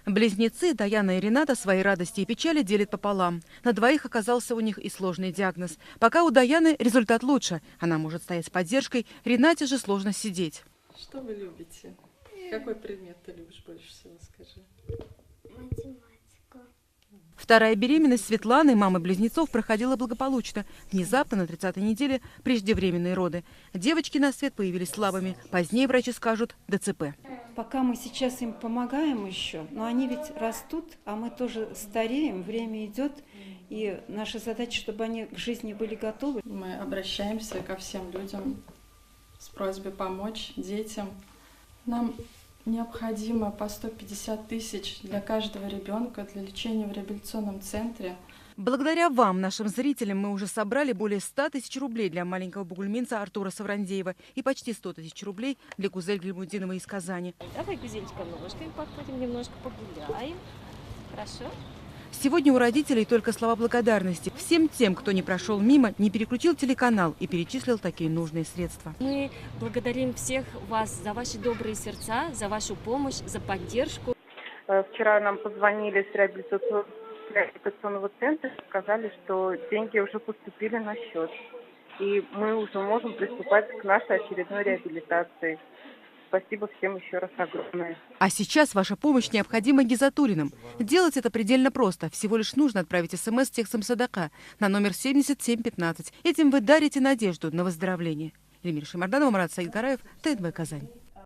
Близнецы Даяна и Рената свои радости и печали делят пополам. На двоих оказался у них и сложный диагноз. Пока у Даяны результат лучше. Она может стоять с поддержкой, Ренате же сложно сидеть. Что вы любите? Какой предмет ты любишь больше всего, скажи? Математика. Вторая беременность Светланы, мамы близнецов, проходила благополучно. Внезапно на 30-й неделе преждевременные роды. Девочки на свет появились слабыми. Позднее врачи скажут ДЦП. Пока мы сейчас им помогаем еще, но они ведь растут, а мы тоже стареем, время идет, и наша задача, чтобы они к жизни были готовы. Мы обращаемся ко всем людям с просьбой помочь детям. Нам необходимо по 150 тысяч для каждого ребенка для лечения в реабилитационном центре. Благодаря вам, нашим зрителям, мы уже собрали более 100 тысяч рублей для маленького бугульминца Артура Саврандеева и почти 100 тысяч рублей для Гузель Гильмудиновой из Казани. Давай, Гузельчика, ножками подходим, немножко погуляем. Хорошо? Сегодня у родителей только слова благодарности всем тем, кто не прошел мимо, не переключил телеканал и перечислил такие нужные средства. Мы благодарим всех вас за ваши добрые сердца, за вашу помощь, за поддержку. Вчера нам позвонили с реабилитационного центра, сказали, что деньги уже поступили на счет. И мы уже можем приступать к нашей очередной реабилитации. Спасибо всем еще раз огромное. А сейчас ваша помощь необходима Гизатуллиным. Делать это предельно просто. Всего лишь нужно отправить СМС с текстом «Садака» на номер 7715. Этим вы дарите надежду на выздоровление. Эльмира Шаймарданова, Марат Саидгараев, ТНВ Казань.